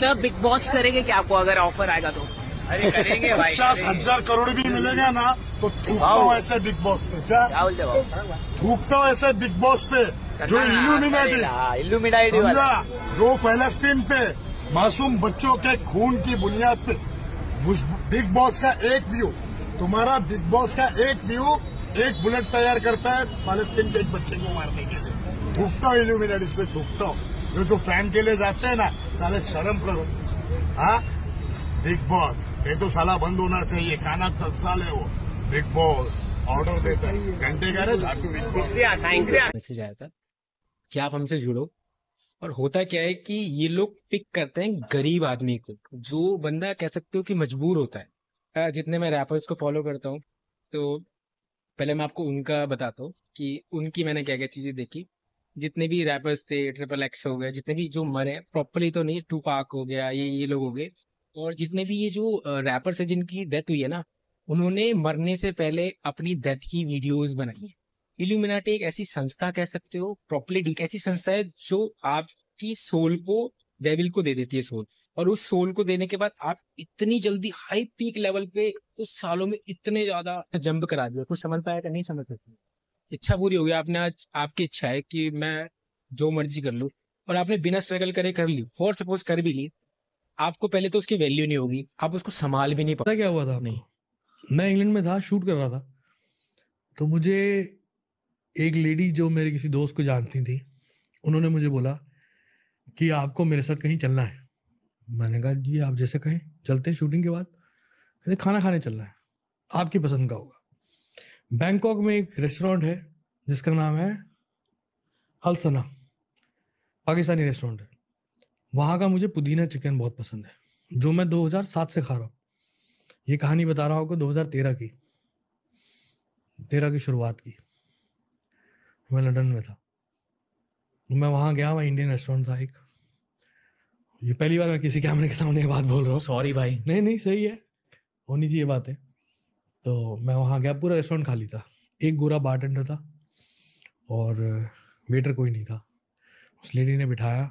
मतलब big boss करेंगे क्या आपको अगर ऑफर आएगा तो? अरे करेंगे भाई, 50,000 करोड़ भी मिलेगा ना तो थूकता हूँ ऐसे बिग बॉस पे। क्या बोलते हो? थूकता हूँ ऐसे बिग बॉस पे जो इल्यूमिनाटी समझा, जो फलस्तीन पे मासूम बच्चों के खून की बुनियाद पे बिग बॉस का एक व्यू, तुम्हारा बिग बॉस का एक व्यू एक बुलेट तैयार करता है फलस्तीन के एक बच्चे को मारने के लिए। थूकता हूँ इल्यूमिनाटीज पे, थूकता हूँ। जो फैन के लिए जाते हैं ना, साले शर्म करो। हाँ, बिग बॉस ये तो साला बंद होना चाहिए, खाना 10 साल है वो। बिग बॉस ऑर्डर देता है, घंटे का रे झाटू बिग बॉस। मैसेज आया था कि आप हमसे जुड़ो, और होता क्या है कि ये लोग पिक करते हैं गरीब आदमी को, जो बंदा कह सकते हो कि मजबूर होता है। जितने मैं रैपर्स को फॉलो करता हूँ, तो पहले मैं आपको उनका बताता हूँ कि उनकी मैंने क्या क्या चीजें देखी। जितने भी रैपर्स थे, ट्रिपल एक्स हो गए, जितने भी जो मरे प्रॉपरली तो नहीं, टू पाक हो गया, ये लोग हो गए, और जितने भी ये जो रैपर्स है जिनकी डेथ हुई है ना, उन्होंने मरने से पहले अपनी डेथ की वीडियोस बनाई है। इल्यूमिनाटी एक ऐसी संस्था कह सकते हो, प्रॉपरली एक ऐसी संस्था है जो आपकी सोल को, डेविल को दे देती है सोल, और उस सोल को देने के बाद आप इतनी जल्दी हाई पीक लेवल पे उस सालों में इतने ज्यादा जंप करा दिया। कुछ समझ पाया कि नहीं समझ सकते? इच्छा पूरी हो गई आपने, आज आपकी इच्छा है कि मैं जो मर्जी कर लूं, और आपने बिना स्ट्रगल करे कर ली, और सपोज कर भी ली, आपको पहले तो उसकी वैल्यू नहीं होगी, आप उसको संभाल भी नहीं पता क्या हुआ था? नहीं, मैं इंग्लैंड में था, शूट कर रहा था, तो मुझे एक लेडी जो मेरे किसी दोस्त को जानती थी, उन्होंने मुझे बोला कि आपको मेरे साथ कहीं चलना है। मैंने कहा जी आप जैसे कहें, चलते हैं शूटिंग के बाद। कहते खाना खाने चलना है, आपकी पसंद का होगा। बैंकॉक में एक रेस्टोरेंट है जिसका नाम है हलसना, पाकिस्तानी रेस्टोरेंट है। वहाँ का मुझे पुदीना चिकन बहुत पसंद है, जो मैं 2007 से खा रहा हूँ। ये कहानी बता रहा हूँ आपको 2013 की, 13 की शुरुआत की। मैं लंदन में था, मैं वहाँ गया, वहाँ इंडियन रेस्टोरेंट था एक। ये पहली बार मैं किसी कैमरे के सामने ये बात बोल रहा हूँ, सॉरी भाई। नहीं नहीं सही है, होनी चाहिए बात है। तो मैं वहाँ गया, पूरा रेस्टोरेंट खाली था, एक गोरा बारटेंडर था और वेटर कोई नहीं था। उस लेडी ने बिठाया,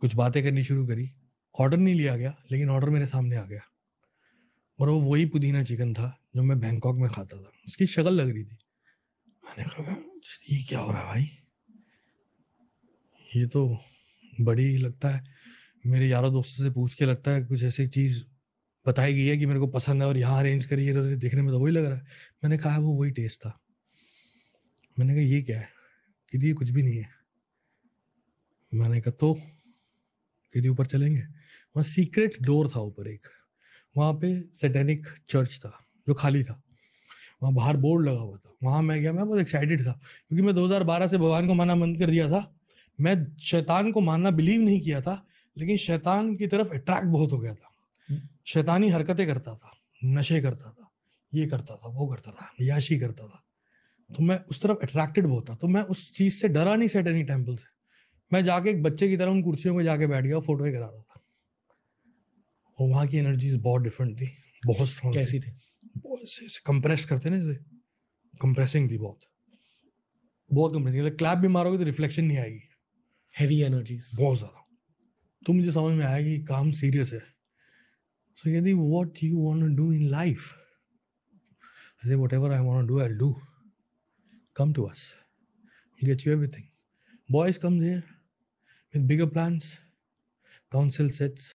कुछ बातें करनी शुरू करी। ऑर्डर नहीं लिया गया, लेकिन ऑर्डर मेरे सामने आ गया, और वो वही पुदीना चिकन था जो मैं बैंकॉक में खाता था। उसकी शक्ल लग रही थी। मैंने कहा ये क्या हो रहा है भाई, ये तो बड़ी लगता है, मेरे यारों दोस्तों से पूछ के लगता है कुछ ऐसी चीज़ बताई गई है कि मेरे को पसंद है, और यहाँ अरेंज करी है, देखने में तो वही लग रहा है। मैंने कहा वो वही टेस्ट था। मैंने कहा ये क्या है? कि ये कुछ भी नहीं है। मैंने कहा तो कि ऊपर चलेंगे। वहाँ सीक्रेट डोर था ऊपर एक, वहाँ पे सैटेनिक चर्च था जो खाली था, वहाँ बाहर बोर्ड लगा हुआ था। वहाँ मैं गया, मैं बहुत एक्साइटेड था, क्योंकि मैं 2012 से भगवान को मानना बंद कर दिया था। मैं शैतान को मानना बिलीव नहीं किया था, लेकिन शैतान की तरफ अट्रैक्ट बहुत हो गया था। शैतानी हरकतें करता था, नशे करता था, ये करता था, वो करता था, याशी करता था, तो मैं उस तरफ अट्रैक्टेड बहुत था। तो मैं उस चीज़ से डरा नहीं, सैटेनिक टेम्पल से। मैं जाके एक बच्चे की तरह उन कुर्सियों में जाके बैठ गया, फोटो करा रहा था। और वहाँ की एनर्जीज बहुत डिफरेंट थी, बहुत स्ट्रॉन्ग। कैसी थी? कंप्रेस करते ना, जैसे कंप्रेसिंग थी, बहुत बहुत कंप्रेसिंग। क्लैप भी मारोगे तो रिफ्लेक्शन नहीं आएगी, हैवी एनर्जीज बहुत ज़्यादा। तो मुझे समझ में आया कि काम सीरियस है। सो यदि what you want to do in life, I say whatever I want to do, I'll do. Come to us, we'll get you everything. Boys come there with bigger plans, council sets,